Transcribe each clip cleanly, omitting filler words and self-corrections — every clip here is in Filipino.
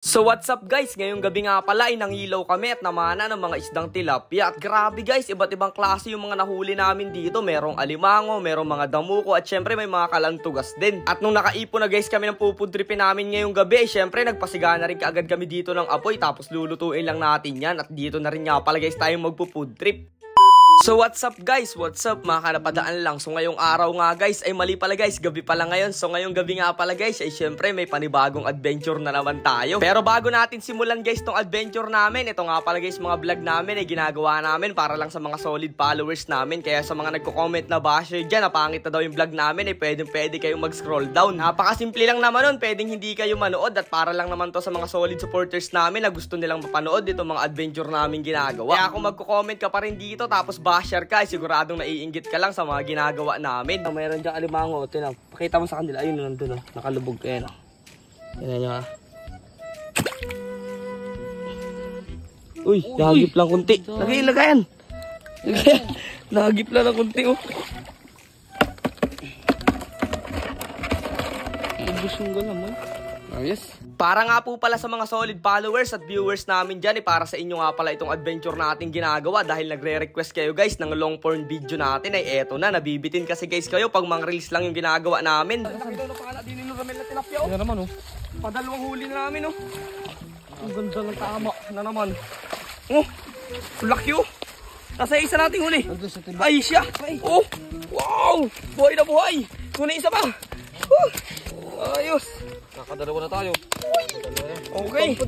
So what's up guys, ngayong gabi nga pala ay nangilaw kami at namana ng mga isdang tilapia. At grabe guys, iba't ibang klase yung mga nahuli namin dito. Merong alimango, merong mga damuko at syempre may mga kalantugas din. At nung nakaipon na guys kami ng pupudripin namin ngayong gabi, syempre nagpasigana rin kaagad kami dito ng apoy. Tapos lulutuin lang natin yan. At dito na rin nga pala guys tayong magpupudrip. So what's up guys, what's up, mga kanapadaan lang. So ngayong araw nga guys, ay mali pala guys, gabi pala ngayon. So ngayong gabi nga pala guys, ay syempre may panibagong adventure na naman tayo. Pero bago natin simulan guys tong adventure namin, ito nga pala guys mga vlog namin ay ginagawa namin para lang sa mga solid followers namin. Kaya sa mga nagko-comment na basher dyan, napangit na daw yung vlog namin, ay pwede kayong mag-scroll down. Napakasimple lang naman nun, pwedeng hindi kayo manood. At para lang naman to sa mga solid supporters namin na gusto nilang mapanood itong mga adventure namin ginagawa. Kaya kung magko-comment ka pa rin dito, tapos basher ka, siguradong naiinggit ka lang sa mga ginagawa namin. Mayroon dyan alimango, tinan. Pakita mo sa kanila, ayun nandun, nakalubog kayo. Yan nyo. Uy, nahagip lang kunti. Lagayan. Nahagip lang ng kunti, oh. Ubus yung galam, oh. Yes. Para nga po pala sa mga solid followers at viewers namin dyan, para sa inyo nga pala itong adventure natin ginagawa dahil nagre-request kayo guys ng long form video natin, ay eto na, nabibitin kasi guys kayo pag mga reels lang yung ginagawa namin. Yan naman, oh. Padalawang huli na namin, oh. Ang ganda ng tama na naman. Oh, laki, oh. Nasa isa nating huli. Ay siya. Oh, wow, buhay na buhay. Kuna isa pa. Ayos. Nakadalawa na tayo. Okay.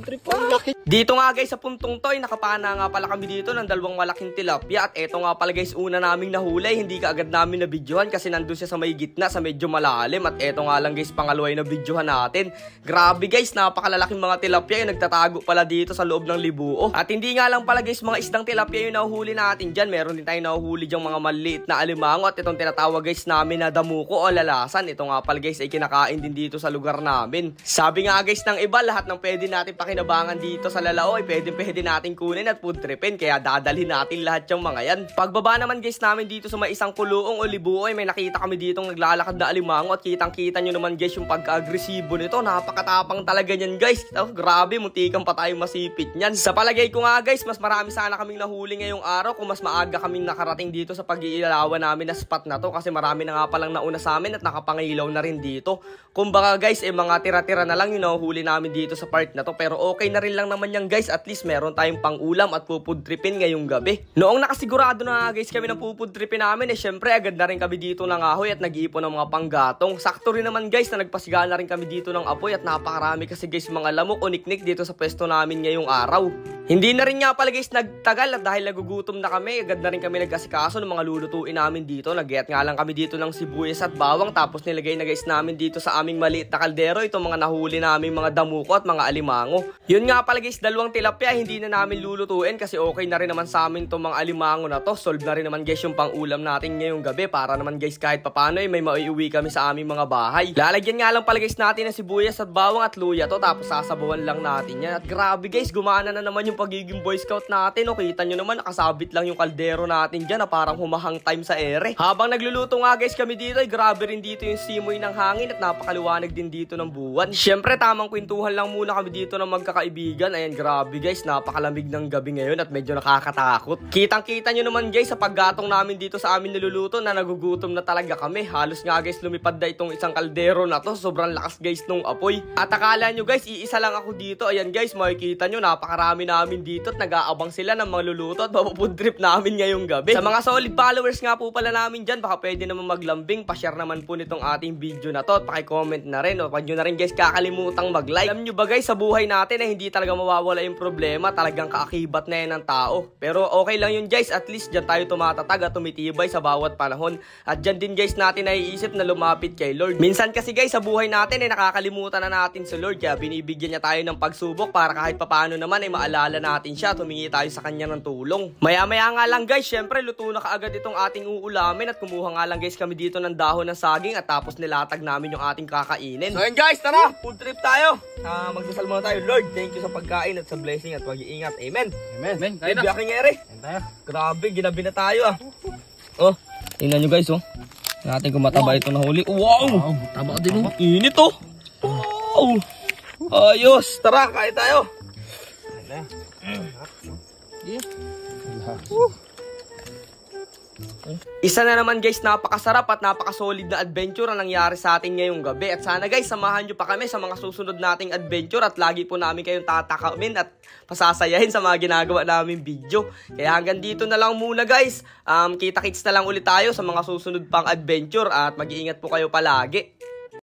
Dito nga guys sa puntong to ay nakapana nga pala kami dito ng dalawang malaking tilapia. At eto nga pala guys, una naming nahuli. Hindi ka agad namin na videohan kasi nandun siya sa may gitna, sa medyo malalim. At eto nga lang guys, pangalaway na videohan natin. Grabe guys, napakalalaking mga tilapia yung nagtatago pala dito sa loob ng libuo. At hindi nga lang pala guys mga isdang tilapia yung nahuhuli natin dyan. Meron din tayong nahuhuli dyang mga maliit na alimango. At itong tinatawag guys namin na damuko o lalasan. Ito nga pala guys ay kinakain din dito sa lugar namin. Sabi nga guys ng iba, lahat ng pwede natin pakinabangan dito sa Lalao ay pwede natin kunin at food tripin. Kaya dadalhin natin lahat yung mga yan. Pagbaba naman guys namin dito sa may isang kuluong o libuo ay may nakita kami ditong naglalakad na alimango. At kitang kita nyo naman guys yung pagka-agresibo nito. Napakatapang talaga nyan guys. Grabe, muntikan pa tayong masipit nyan. Sa palagay ko nga guys, mas marami sana kaming nahuli ngayong araw kung mas maaga kaming nakarating dito sa pag-iilawan namin na spot na to. Kasi marami na nga palang nauna sa amin at nakapangilaw na rin dito. Kumbaga guys, mga tira-tira na lang yung nahuhuli namin dito sa part na to. Pero okay na rin lang naman yan guys. At least meron tayong pang-ulam at pupudripin ngayong gabi. Noong nakasigurado na guys kami ng pupudripin namin, syempre agad na rin kami dito ng ahoy at nag-iipon ng mga panggatong. Sakto rin naman guys na nagpasigana na rin kami dito ng apoy at napakarami kasi guys mga lamok o niknik dito sa pwesto namin ngayong araw. Hindi na rin nga pala guys nagtagal at dahil nagugutom na kami, agad na rin kami nag-asikaso ng mga lulutuin namin dito. Nag-get nga lang kami dito ng sibuyas at bawang, tapos nilagay na guys namin dito sa aming maliit na kaldero itong mga nahuli namin mga damuko at mga alimango. Yun nga pala guys, dalawang tilapia hindi na namin lulutuin kasi okay na rin naman sa amin itong mga alimango na to. Solve na rin naman guys yung pang-ulam natin ngayong gabi para naman guys kahit papano ay may maiuwi kami sa aming mga bahay. Lalagyan nga lang pala guys natin ng sibuyas at bawang at luya to, tapos sasabawan lang natin yan. At grabe guys, gumana na naman yung pagiging boy scout natin. O kita nyo naman, nakasabit lang yung kaldero natin dyan na parang humahang time sa ere. Habang nagluluto nga guys kami dito ay grabe rin dito yung simoy ng hangin at napakaliwanag din dito ng buwan. Syempre tamang kwentuhan lang muna kami dito ng magkakaibigan. Ayan, grabe guys, napakalamig ng gabi ngayon at medyo nakakatakot. Kitang-kita nyo naman guys sa paggatong namin dito sa amin niluluto na nagugutom na talaga kami. Halos nga guys lumipad na itong isang kaldero na to. Sobrang lakas guys nung apoy. At akala nyo guys, iisa lang ako dito. Ayan guys, makikita nyo napakarami namin dito at nag-aabang sila ng mga luluto at mapupudrip namin ngayong gabi. Sa mga solid followers nga po pala namin dyan, baka pwede naman maglambing, pa-share naman po nitong ating video na to at paki-comment na rin. O pag nyo na rin guys kakalimutang mag-like. Alam nyo ba guys, sa buhay natin ay hindi talaga mawawala yung problema. Talagang kaakibat na yan ng tao. Pero okay lang yun guys, at least dyan tayo tumatatag at tumitibay sa bawat panahon. At dyan din guys natin naiisip na lumapit kay Lord. Minsan kasi guys sa buhay natin ay nakakalimutan na natin si Lord, kaya binibigyan niya tayo ng pagsubok para kahit papano naman ay maalala natin siya, humingi tayo sa kanya ng tulong. Maya-maya nga lang guys, syempre luto na kaagad itong ating uulamin at kumuha nga lang guys kami dito ng dahon ng saging at tapos nilatag namin yung ating kakainin. So yun guys, tara, food trip tayo. Magdasal muna tayo. Lord, thank you sa pagkain at sa blessing at pag-iingat. Amen. Amen. Tayo na. Biyaking ere. Grabe, ginabi na tayo ah. Oh, tingnan nyo guys oh. Natin kung mataba ito na huli. Wow! Taba din oh. Init oh. Wow! Ayos, tara, kain tayo. Isa na naman guys, napakasarap at napakasolid na adventure ang nangyari sa atin ngayong gabi. At sana guys, samahan nyo pa kami sa mga susunod nating adventure at lagi po namin kayong tatakamin at pasasayahin sa mga ginagawa namin video. Kaya hanggang dito na lang muna guys. Kita-kits na lang ulit tayo sa mga susunod pang adventure at mag-iingat po kayo palagi.